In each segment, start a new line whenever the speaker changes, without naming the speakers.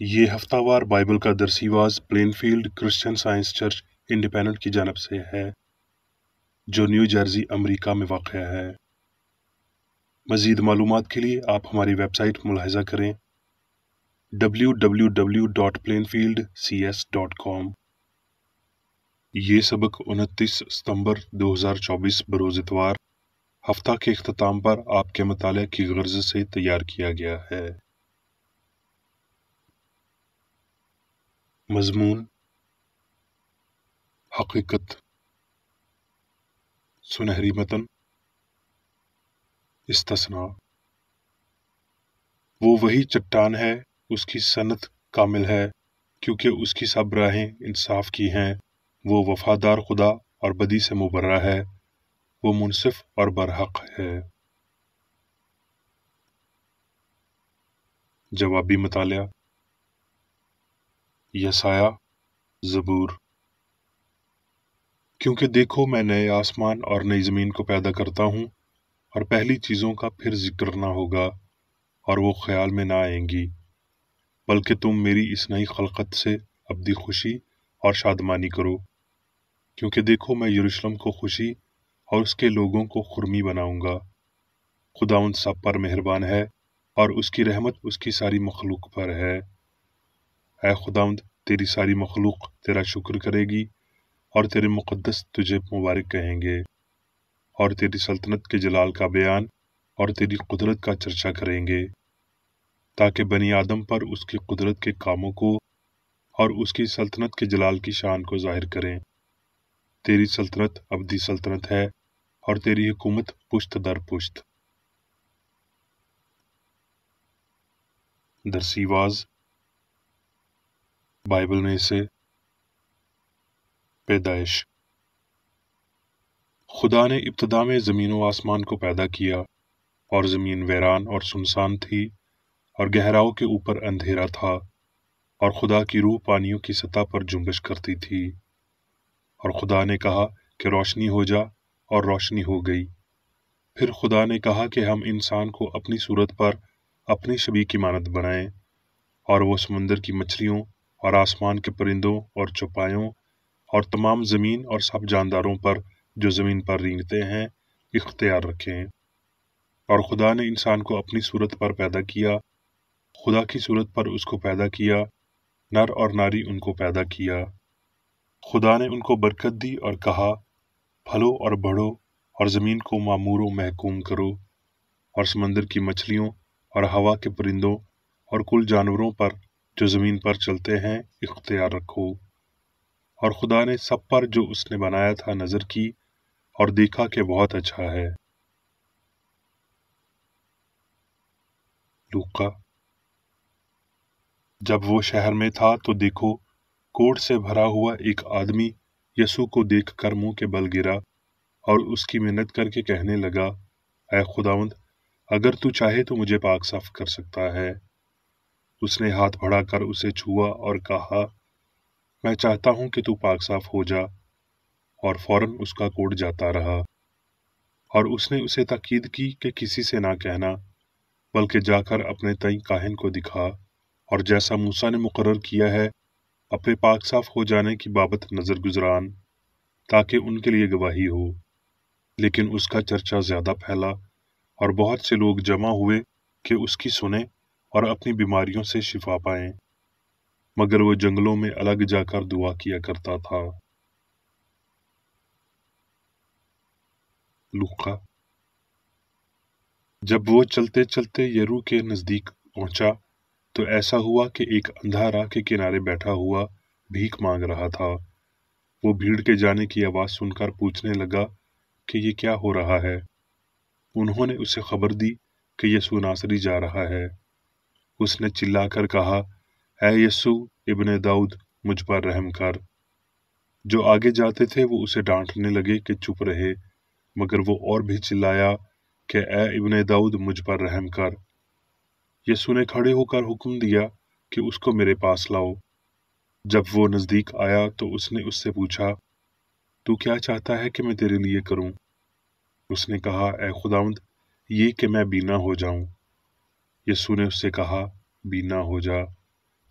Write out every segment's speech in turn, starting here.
یہ ہفتہ وار بائبل کا درسی was Plainfield Christian Science Church Independent کی جانب سے ہے جو نیو جرسی امریکہ میں واقع ہے۔ مزید معلومات کے لیے آپ ہماری ویب سائٹ ملاحظہ کریں www.plainfieldcs.com۔ یہ سبق 29 ستمبر 2024 بروز اتوار ہفتہ کے اختتام پر آپ کے مطالعہ کی غرض سے تیار کیا گیا ہے۔ مضمون: حقیقت، سنہری متن، استثناء۔ وہ وہی چٹان ہے، اس کی صنعت کامل ہے، کیونکہ اس کی سب راہیں انصاف کی ہیں۔ وہ وفادار خدا اور بدی سے مبرہ ہے، وہ منصف اور برحق ہے۔ جوابی مطالعہ: یسایہ، زبور۔ کیونکہ دیکھو میں نئے آسمان اور نئی زمین کو پیدا کرتا ہوں، اور پہلی چیزوں کا پھر ذکر نہ ہوگا اور وہ خیال میں نہ آئیں گی، بلکہ تم میری اس نئی خلقت سے ابدی خوشی اور شادمانی کرو۔ کیونکہ دیکھو میں یروشلم کو خوشی اور اس کے لوگوں کو خرمی بناؤں گا۔ خداوند سب پر مہربان ہے اور اس کی رحمت اس کی ساری مخلوق پر ہے۔ اے خداوند، تیری ساری مخلوق تیرا شکر کرے گی اور تیرے مقدس تجھے مبارک کہیں گے، اور تیری سلطنت کے جلال کا بیان اور تیری قدرت کا چرچا کریں گے، تاکہ بنی آدم پر اس کی قدرت کے کاموں کو اور اس کی سلطنت کے جلال کی شان کو ظاہر کریں۔ تیری سلطنت ابدی سلطنت ہے اور تیری حکومت پشت در پشت۔ درسی واز بائبل میں سے پیدائش۔ خدا نے ابتدا میں زمین و آسمان کو پیدا کیا، اور زمین ویران اور سنسان تھی اور گہراؤں کے اوپر اندھیرا تھا، اور خدا کی روح پانیوں کی سطح پر جنبش کرتی تھی۔ اور خدا نے کہا کہ روشنی ہو جا، اور روشنی ہو گئی۔ پھر خدا نے کہا کہ ہم انسان کو اپنی صورت پر اپنی شبیہ کی مانند بنائیں، اور وہ سمندر کی مچھلیوں اور آسمان کے پرندوں اور چوپایوں اور تمام زمین اور سب جانداروں پر جو زمین پر رینگتے ہیں اختیار رکھیں۔ اور خدا نے انسان کو اپنی صورت پر پیدا کیا، خدا کی صورت پر اس کو پیدا کیا، نر اور ناری ان کو پیدا کیا۔ خدا نے ان کو برکت دی اور کہا، پھلو اور بڑھو اور زمین کو معمور و محکوم کرو، اور سمندر کی مچھلیوں اور ہوا کے پرندوں اور کل جانوروں پر جو زمین پر چلتے ہیں اختیار رکھو۔ اور خدا نے سب پر جو اس نے بنایا تھا نظر کی اور دیکھا کہ بہت اچھا ہے۔ لوقا۔ جب وہ شہر میں تھا تو دیکھو، کوڑھ سے بھرا ہوا ایک آدمی یسوع کو دیکھ کر منہ کے بل گرا اور اس کی منت کر کے کہنے لگا، اے خداوند، اگر تو چاہے تو مجھے پاک صاف کر سکتا ہے۔ اس نے ہاتھ بڑھا کر اسے چھوا اور کہا، میں چاہتا ہوں کہ تو پاک صاف ہو جا، اور فوراً اس کا کوڑھ جاتا رہا۔ اور اس نے اسے تاکید کی کہ کسی سے نہ کہنا، بلکہ جا کر اپنے تئیں کاہن کو دکھا، اور جیسا موسیٰ نے مقرر کیا ہے اپنے پاک صاف ہو جانے کی بابت نظر گزران، تاکہ ان کے لیے گواہی ہو۔ لیکن اس کا چرچا زیادہ پھیلا، اور بہت سے لوگ جمع ہوئے کہ اس کی سنیں اور اپنی بیماریوں سے شفا پائیں، مگر وہ جنگلوں میں الگ جا کر دعا کیا کرتا تھا۔ لوقا۔ جب وہ چلتے چلتے یرو کے نزدیک پہنچا تو ایسا ہوا کہ ایک اندھا راہ کے کنارے بیٹھا ہوا بھیک مانگ رہا تھا۔ وہ بھیڑ کے جانے کی آواز سن کر پوچھنے لگا کہ یہ کیا ہو رہا ہے۔ انہوں نے اسے خبر دی کہ یسوع ناصری جا رہا ہے۔ اس نے چلا کر کہا، اے یسوع ابن داؤد، مجھ پر رحم کر۔ جو آگے جاتے تھے وہ اسے ڈانٹنے لگے کہ چپ رہے، مگر وہ اور بھی چلایا کہ اے ابن داؤد، مجھ پر رحم کر۔ یسوع نے کھڑے ہو کر حکم دیا کہ اس کو میرے پاس لاؤ۔ جب وہ نزدیک آیا تو اس نے اس سے پوچھا، تو کیا چاہتا ہے کہ میں تیرے لیے کروں؟ اس نے کہا، اے خداوند، یہ کہ میں بینا ہو جاؤں۔ یسوع نے اس سے کہا، بینا ہو جا،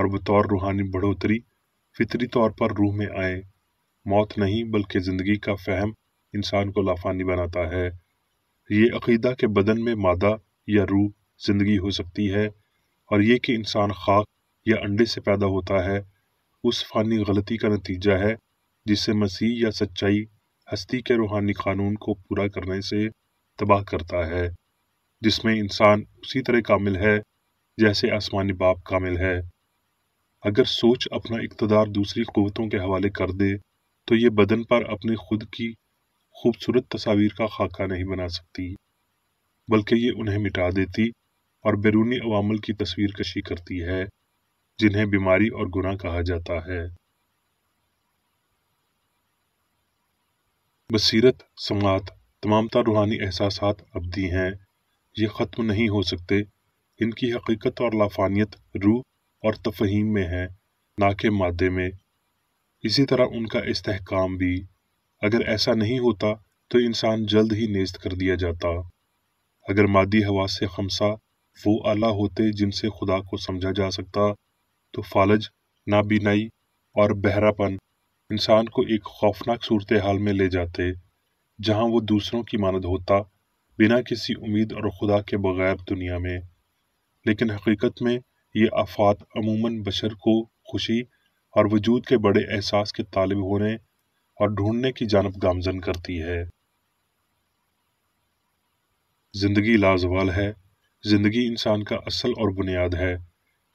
اور بطور روحانی بڑھوتری فطری طور پر روح میں آئے۔ موت نہیں بلکہ زندگی کا فہم انسان کو لافانی بناتا ہے۔ یہ عقیدہ کہ بدن میں مادہ یا روح زندگی ہو سکتی ہے اور یہ کہ انسان خاک یا انڈے سے پیدا ہوتا ہے، اس فانی غلطی کا نتیجہ ہے جس سے مسیح یا سچائی ہستی کے روحانی قانون کو پورا کرنے سے تباہ کرتا ہے، جس میں انسان اسی طرح کامل ہے جیسے آسمانی باپ کامل ہے۔ اگر سوچ اپنا اقتدار دوسری قوتوں کے حوالے کر دے تو یہ بدن پر اپنی خود کی خوبصورت تصاویر کا خاکہ نہیں بنا سکتی، بلکہ یہ انہیں مٹا دیتی اور بیرونی عوامل کی تصویر کشی کرتی ہے جنہیں بیماری اور گناہ کہا جاتا ہے۔ بصیرت، سماعت، تمام تر روحانی احساسات ابدی ہیں، یہ ختم نہیں ہو سکتے۔ ان کی حقیقت اور لافانیت روح اور تفہیم میں ہے، نہ کہ مادے میں۔ اسی طرح ان کا استحکام بھی۔ اگر ایسا نہیں ہوتا تو انسان جلد ہی نیست کر دیا جاتا۔ اگر مادی حواس سے خمسہ وہ اعلیٰ ہوتے جن سے خدا کو سمجھا جا سکتا تو فالج، نابینائی اور بہرا پن انسان کو ایک خوفناک صورتحال میں لے جاتے جہاں وہ دوسروں کی مانند ہوتا، بنا کسی امید اور خدا کے بغیر دنیا میں۔ لیکن حقیقت میں یہ آفات عموماً بشر کو خوشی اور وجود کے بڑے احساس کے طالب ہونے اور ڈھونڈنے کی جانب گامزن کرتی ہے۔ زندگی لازوال ہے۔ زندگی انسان کا اصل اور بنیاد ہے۔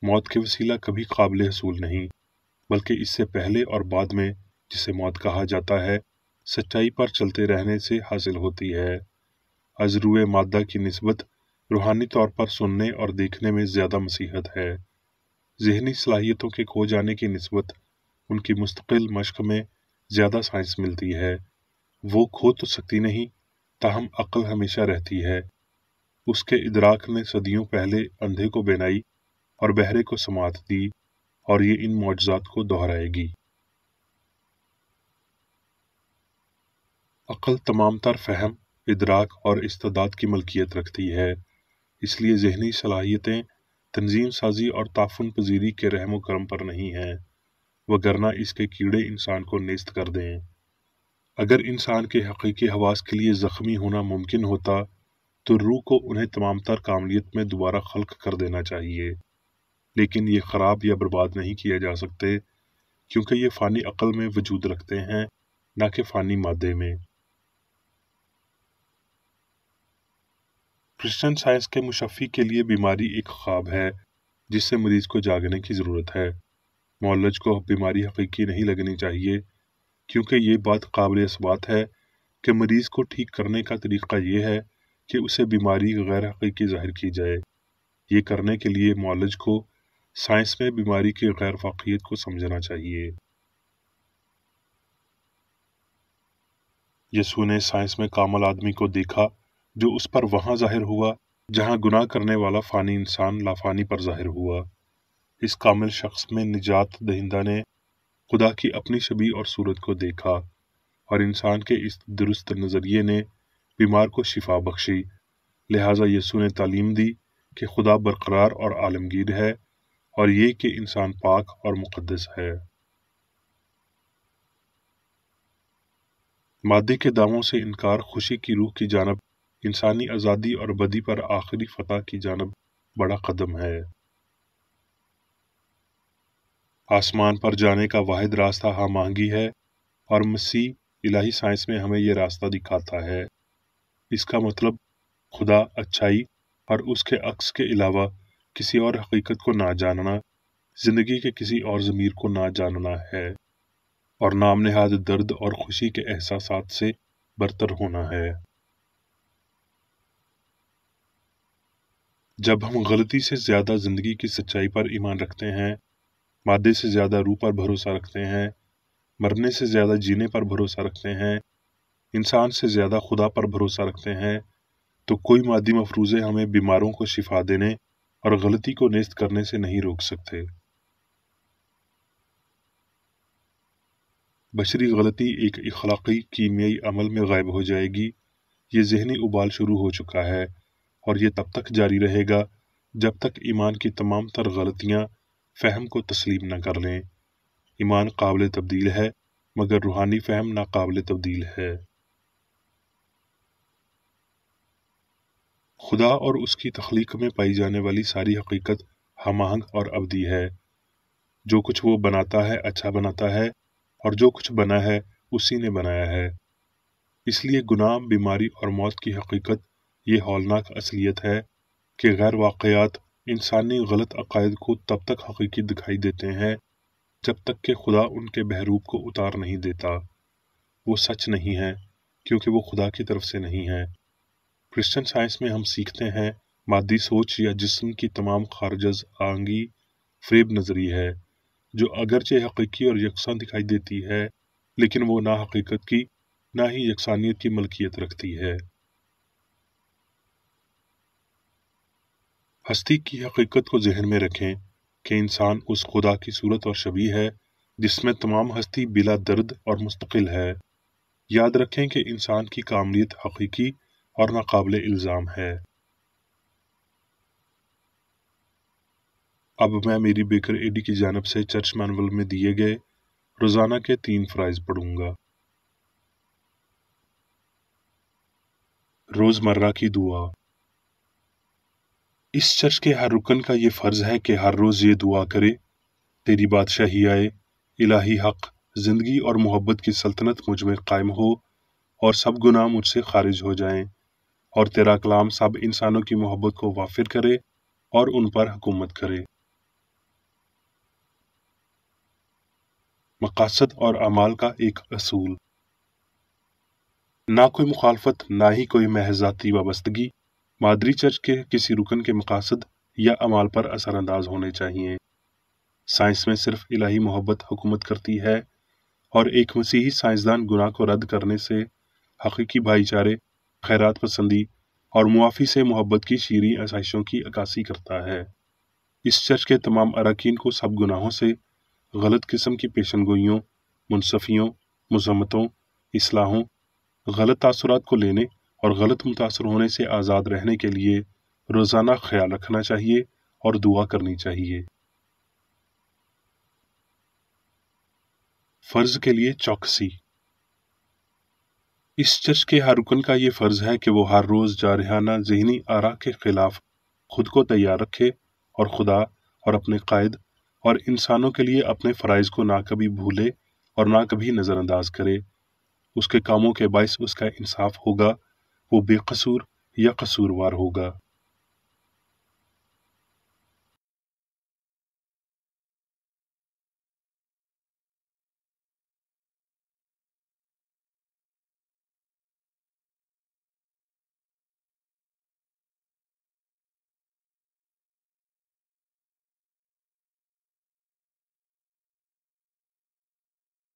موت کے وسیلہ کبھی قابل حصول نہیں، بلکہ اس سے پہلے اور بعد میں، جسے موت کہا جاتا ہے، سچائی پر چلتے رہنے سے حاصل ہوتی ہے۔ از روئے مادہ کی نسبت روحانی طور پر سننے اور دیکھنے میں زیادہ مسیحت ہے۔ ذہنی صلاحیتوں کے کھو جانے کی نسبت ان کی مستقل مشق میں زیادہ سائنس ملتی ہے۔ وہ کھو تو سکتی نہیں، تاہم عقل ہمیشہ رہتی ہے۔ اس کے ادراک نے صدیوں پہلے اندھے کو بینائی اور بہرے کو سماعت دی، اور یہ ان معجزات کو دہرائے گی۔ عقل تمام تر فہم، ادراک اور استعداد کی ملکیت رکھتی ہے، اس لیے ذہنی صلاحیتیں تنظیم سازی اور تعاون پذیری کے رحم و کرم پر نہیں ہیں، وگرنہ اس کے کیڑے انسان کو نیست کر دیں۔ اگر انسان کے حقیقی حواس کے لیے زخمی ہونا ممکن ہوتا تو روح کو انہیں تمام تر کاملیت میں دوبارہ خلق کر دینا چاہیے، لیکن یہ خراب یا برباد نہیں کیے جا سکتے کیونکہ یہ فانی عقل میں وجود رکھتے ہیں، نہ کہ فانی مادے میں۔ کرسچن سائنس کے مشفی کے لیے بیماری ایک خواب ہے جس سے مریض کو جاگنے کی ضرورت ہے۔ معالج کو بیماری حقیقی نہیں لگنی چاہیے، کیونکہ یہ بات قابل اثبات ہے کہ مریض کو ٹھیک کرنے کا طریقہ یہ ہے کہ اسے بیماری غیر حقیقی ظاہر کی جائے۔ یہ کرنے کے لیے معالج کو سائنس میں بیماری کی غیر واقعیت کو سمجھنا چاہیے۔ یسوع نے سائنس میں کامل آدمی کو دیکھا جو اس پر وہاں ظاہر ہوا جہاں گناہ کرنے والا فانی انسان لافانی پر ظاہر ہوا۔ اس کامل شخص میں نجات دہندہ نے خدا کی اپنی شبیہ اور صورت کو دیکھا، اور انسان کے اس درست نظریے نے بیمار کو شفا بخشی۔ لہٰذا یسوع نے تعلیم دی کہ خدا برقرار اور عالمگیر ہے، اور یہ کہ انسان پاک اور مقدس ہے۔ مادے کے دعووں سے انکار خوشی کی روح کی جانب، انسانی آزادی اور بدی پر آخری فتح کی جانب بڑا قدم ہے۔ آسمان پر جانے کا واحد راستہ ہم آہنگی ہے، اور مسیح الہی سائنس میں ہمیں یہ راستہ دکھاتا ہے۔ اس کا مطلب خدا، اچھائی اور اس کے عکس کے علاوہ کسی اور حقیقت کو نہ جاننا، زندگی کے کسی اور ضمیر کو نہ جاننا ہے، اور نام نہاد درد اور خوشی کے احساسات سے برتر ہونا ہے۔ جب ہم غلطی سے زیادہ زندگی کی سچائی پر ایمان رکھتے ہیں، مادے سے زیادہ روح پر بھروسہ رکھتے ہیں، مرنے سے زیادہ جینے پر بھروسہ رکھتے ہیں، انسان سے زیادہ خدا پر بھروسہ رکھتے ہیں، تو کوئی مادی مفروضے ہمیں بیماروں کو شفا دینے اور غلطی کو نیست کرنے سے نہیں روک سکتے۔ بشری غلطی ایک اخلاقی کیمیائی عمل میں غائب ہو جائے گی۔ یہ ذہنی ابال شروع ہو چکا ہے، اور یہ تب تک جاری رہے گا جب تک ایمان کی تمام تر غلطیاں فہم کو تسلیم نہ کر لیں۔ ایمان قابل تبدیل ہے مگر روحانی فہم ناقابل تبدیل ہے۔ خدا اور اس کی تخلیق میں پائی جانے والی ساری حقیقت ہم آہنگ اور ابدی ہے۔ جو کچھ وہ بناتا ہے اچھا بناتا ہے، اور جو کچھ بنا ہے اسی نے بنایا ہے۔ اس لیے گناہ، بیماری اور موت کی حقیقت یہ ہولناک اصلیت ہے کہ غیر واقعات انسانی غلط عقائد کو تب تک حقیقی دکھائی دیتے ہیں جب تک کہ خدا ان کے بحروب کو اتار نہیں دیتا۔ وہ سچ نہیں ہے کیونکہ وہ خدا کی طرف سے نہیں ہے۔ کرسچن سائنس میں ہم سیکھتے ہیں مادی سوچ یا جسم کی تمام خارجز آنگی فریب نظری ہے، جو اگرچہ حقیقی اور یکساں دکھائی دیتی ہے لیکن وہ نہ حقیقت کی نہ ہی یکسانیت کی ملکیت رکھتی ہے۔ ہستی کی حقیقت کو ذہن میں رکھیں کہ انسان اس خدا کی صورت اور شبیہ ہے جس میں تمام ہستی بلا درد اور مستقل ہے۔ یاد رکھیں کہ انسان کی کاملیت حقیقی اور ناقابل الزام ہے۔ اب میں میری بیکر ایڈی کی جانب سے چرچ مینول میں دیے گئے روزانہ کے 3 فرائض پڑھوں گا۔ روزمرہ کی دعا۔ اس چرچ کے ہر رکن کا یہ فرض ہے کہ ہر روز یہ دعا کرے: تیری بادشاہی آئے، الہی حق، زندگی اور محبت کی سلطنت مجھ میں قائم ہو، اور سب گناہ مجھ سے خارج ہو جائیں، اور تیرا کلام سب انسانوں کی محبت کو وافر کرے اور ان پر حکومت کرے۔ مقاصد اور اعمال کا ایک اصول۔ نہ کوئی مخالفت نہ ہی کوئی محض ذاتی وابستگی مادری چرچ کے کسی رکن کے مقاصد یا اعمال پر اثر انداز ہونے چاہیے۔ سائنس میں صرف الہی محبت حکومت کرتی ہے، اور ایک مسیحی سائنسدان گناہ کو رد کرنے سے، حقیقی بھائی چارے، خیرات پسندی اور معافی سے محبت کی شیریں آسائشوں کی عکاسی کرتا ہے۔ اس چرچ کے تمام اراکین کو سب گناہوں سے، غلط قسم کی پیشن گوئیوں، منصفیوں، مذمتوں، اصلاحوں، غلط تاثرات کو لینے اور غلط متاثر ہونے سے آزاد رہنے کے لیے روزانہ خیال رکھنا چاہیے اور دعا کرنی چاہیے۔ فرض کے لیے چوکسی۔ اس چرچ کے ہر رکن کا یہ فرض ہے کہ وہ ہر روز جارحانہ ذہنی آراء کے خلاف خود کو تیار رکھے اور خدا اور اپنے قائد اور انسانوں کے لیے اپنے فرائض کو نہ کبھی بھولے اور نہ کبھی نظر انداز کرے۔ اس کے کاموں کے باعث اس کا انصاف ہوگا، وہ بے قصور یا قصوروار ہوگا۔